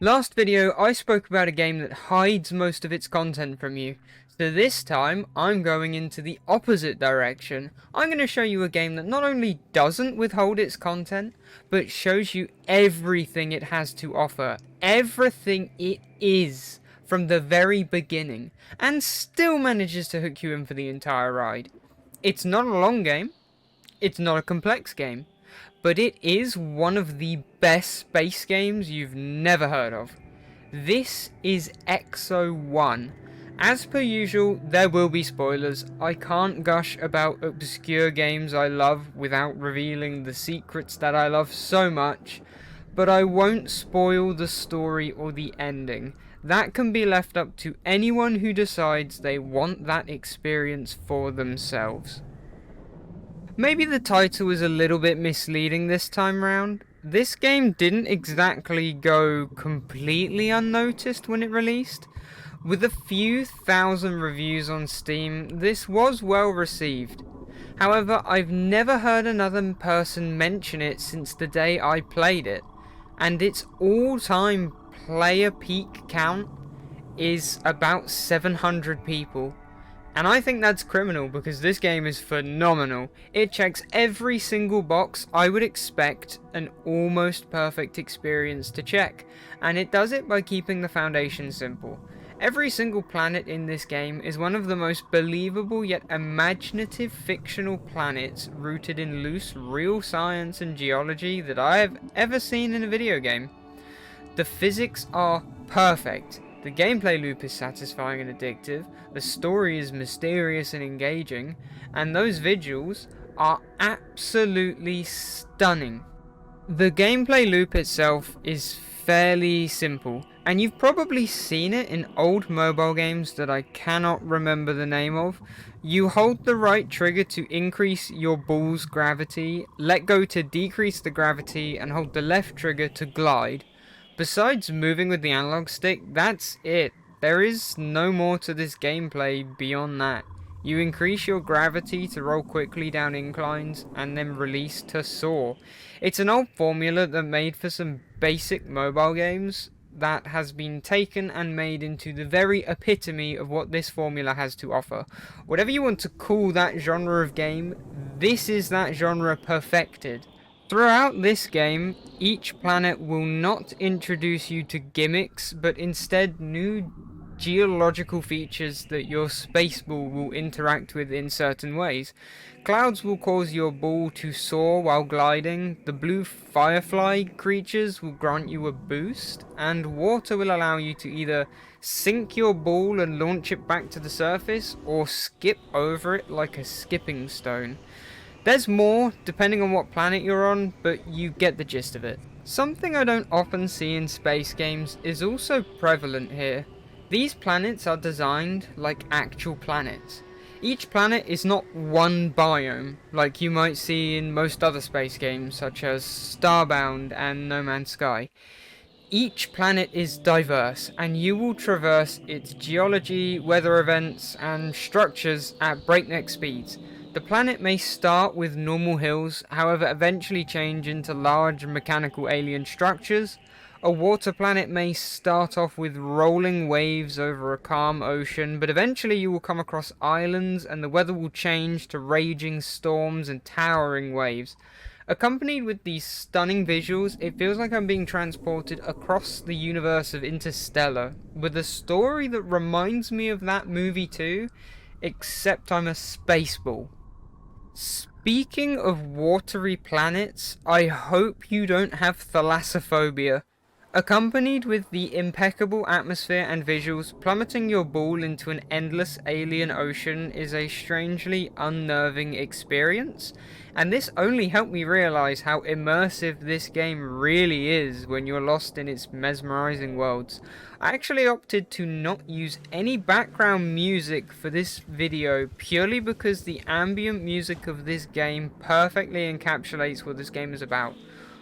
Last video, I spoke about a game that hides most of its content from you. So this time, I'm going into the opposite direction. I'm going to show you a game that not only doesn't withhold its content, but shows you everything it has to offer. Everything it is from the very beginning. And still manages to hook you in for the entire ride. It's not a long game. It's not a complex game. But it is one of the best space games you've never heard of. This is EXO 1. As per usual, there will be spoilers. I can't gush about obscure games I love without revealing the secrets that I love so much, but I won't spoil the story or the ending. That can be left up to anyone who decides they want that experience for themselves. Maybe the title is a little bit misleading this time round. This game didn't exactly go completely unnoticed when it released. With a few thousand reviews on Steam, this was well received. However, I've never heard another person mention it since the day I played it, and its all-time player peak count is about 700 people. And I think that's criminal because this game is phenomenal. It checks every single box I would expect an almost perfect experience to check, and it does it by keeping the foundation simple. Every single planet in this game is one of the most believable yet imaginative fictional planets rooted in loose real science and geology that I have ever seen in a video game. The physics are perfect. The gameplay loop is satisfying and addictive, the story is mysterious and engaging, and those visuals are absolutely stunning. The gameplay loop itself is fairly simple, and you've probably seen it in old mobile games that I cannot remember the name of. You hold the right trigger to increase your ball's gravity, let go to decrease the gravity, and hold the left trigger to glide. Besides moving with the analog stick, that's it. There is no more to this gameplay beyond that. You increase your gravity to roll quickly down inclines, and then release to soar. It's an old formula that made for some basic mobile games that has been taken and made into the very epitome of what this formula has to offer. Whatever you want to call that genre of game, this is that genre perfected. Throughout this game, each planet will not introduce you to gimmicks, but instead new geological features that your space ball will interact with in certain ways. Clouds will cause your ball to soar while gliding, the blue firefly creatures will grant you a boost, and water will allow you to either sink your ball and launch it back to the surface, or skip over it like a skipping stone. There's more, depending on what planet you're on, but you get the gist of it. Something I don't often see in space games is also prevalent here. These planets are designed like actual planets. Each planet is not one biome, like you might see in most other space games, such as Starbound and No Man's Sky. Each planet is diverse, and you will traverse its geology, weather events, and structures at breakneck speeds. The planet may start with normal hills, however eventually change into large mechanical alien structures. A water planet may start off with rolling waves over a calm ocean, but eventually you will come across islands and the weather will change to raging storms and towering waves. Accompanied with these stunning visuals, it feels like I'm being transported across the universe of Interstellar, with a story that reminds me of that movie too, except I'm a spaceball. Speaking of watery planets, I hope you don't have thalassophobia. Accompanied with the impeccable atmosphere and visuals, plummeting your ball into an endless alien ocean is a strangely unnerving experience, and this only helped me realize how immersive this game really is when you're lost in its mesmerizing worlds. I actually opted to not use any background music for this video purely because the ambient music of this game perfectly encapsulates what this game is about.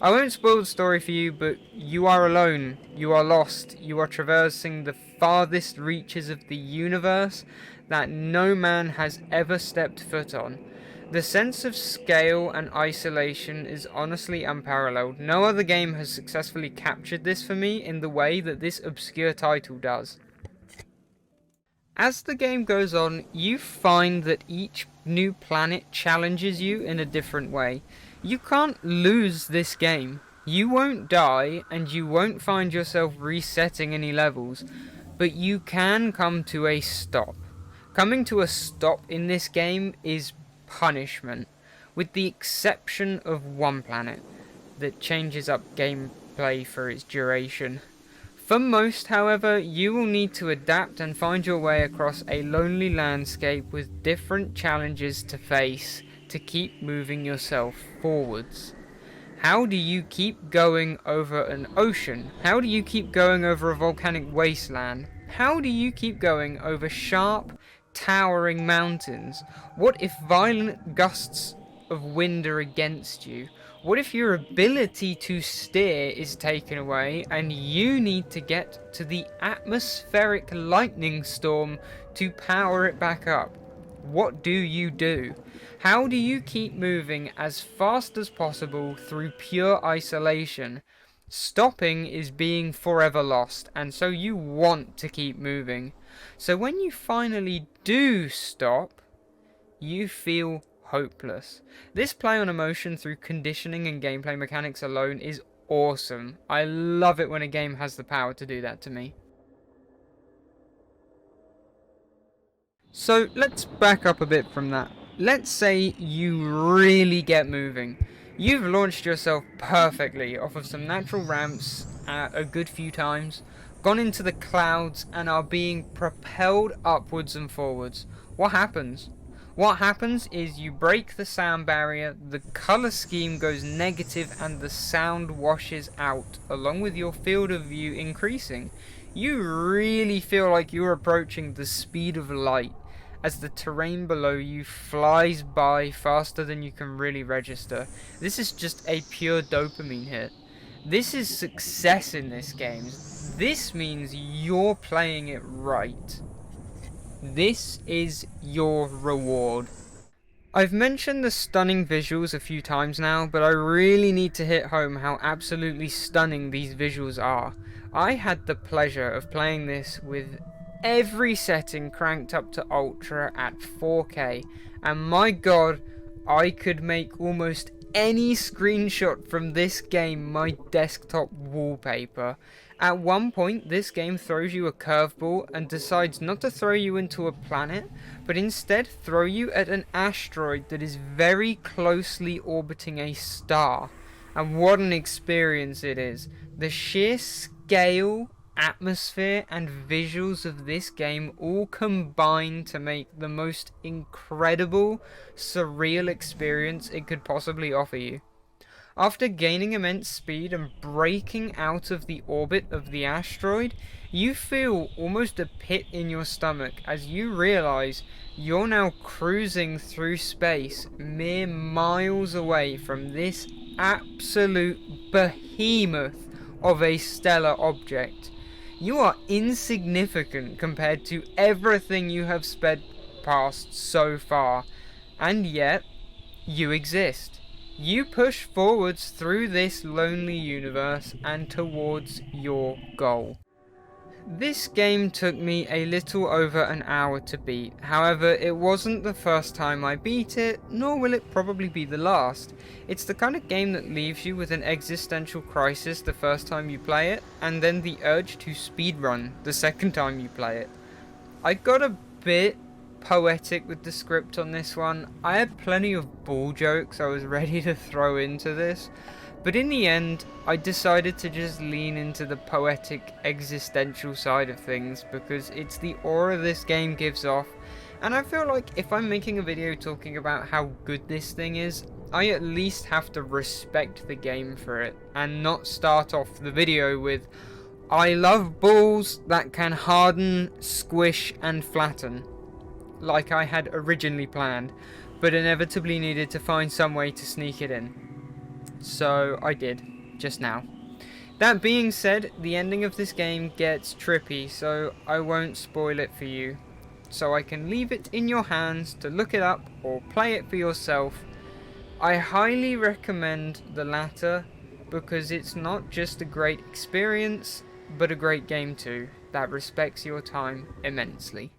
I won't spoil the story for you, but you are alone, you are lost, you are traversing the farthest reaches of the universe that no man has ever stepped foot on. The sense of scale and isolation is honestly unparalleled. No other game has successfully captured this for me in the way that this obscure title does. As the game goes on, you find that each new planet challenges you in a different way. You can't lose this game. You won't die, and you won't find yourself resetting any levels, but you can come to a stop. Coming to a stop in this game is punishment, with the exception of one planet that changes up gameplay for its duration. For most, however, you will need to adapt and find your way across a lonely landscape with different challenges to face to keep moving yourself forwards. How do you keep going over an ocean? How do you keep going over a volcanic wasteland? How do you keep going over sharp, towering mountains? What if violent gusts of wind are against you? What if your ability to steer is taken away and you need to get to the atmospheric lightning storm to power it back up? What do you do? How do you keep moving as fast as possible through pure isolation? Stopping is being forever lost, and so you want to keep moving. So when you finally do stop, you feel hopeless. This play on emotion through conditioning and gameplay mechanics alone is awesome. I love it when a game has the power to do that to me. So let's back up a bit from that. Let's say you really get moving. You've launched yourself perfectly off of some natural ramps a good few times, gone into the clouds, and are being propelled upwards and forwards. What happens? What happens is you break the sound barrier, the color scheme goes negative, and the sound washes out, along with your field of view increasing. You really feel like you're approaching the speed of light as the terrain below you flies by faster than you can really register. This is just a pure dopamine hit. This is success in this game. This means you're playing it right. This is your reward. I've mentioned the stunning visuals a few times now, but I really need to hit home how absolutely stunning these visuals are. I had the pleasure of playing this with every setting cranked up to Ultra at 4K, and my god, I could make almost any screenshot from this game my desktop wallpaper. At one point, this game throws you a curveball and decides not to throw you into a planet, but instead throw you at an asteroid that is very closely orbiting a star. And what an experience it is. The sheer scale, atmosphere, and visuals of this game all combine to make the most incredible, surreal experience it could possibly offer you. After gaining immense speed and breaking out of the orbit of the asteroid, you feel almost a pit in your stomach as you realize you're now cruising through space mere miles away from this absolute behemoth of a stellar object. You are insignificant compared to everything you have sped past so far, and yet you exist. You push forwards through this lonely universe and towards your goal. This game took me a little over an hour to beat. However, it wasn't the first time I beat it, nor will it probably be the last. It's the kind of game that leaves you with an existential crisis the first time you play it, and then the urge to speedrun the second time you play it. I got a bit poetic with the script on this one. I had plenty of ball jokes I was ready to throw into this, but in the end I decided to just lean into the poetic existential side of things because it's the aura this game gives off, and I feel like if I'm making a video talking about how good this thing is, I at least have to respect the game for it and not start off the video with "I love balls that can harden, squish and flatten," like I had originally planned, but inevitably needed to find some way to sneak it in. So I did, just now. That being said, the ending of this game gets trippy, so I won't spoil it for you. so I can leave it in your hands to look it up or play it for yourself. I highly recommend the latter because it's not just a great experience, but a great game too, that respects your time immensely.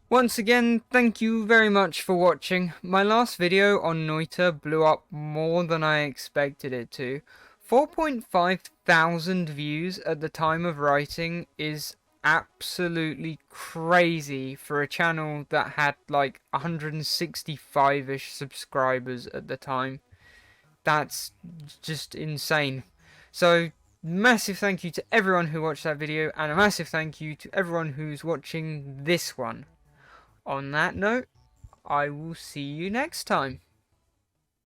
Once again, thank you very much for watching. My last video on Noita blew up more than I expected it to. 4.5 thousand views at the time of writing is absolutely crazy for a channel that had like 165-ish subscribers at the time. That's just insane. So, massive thank you to everyone who watched that video, and a massive thank you to everyone who's watching this one. On that note, I will see you next time.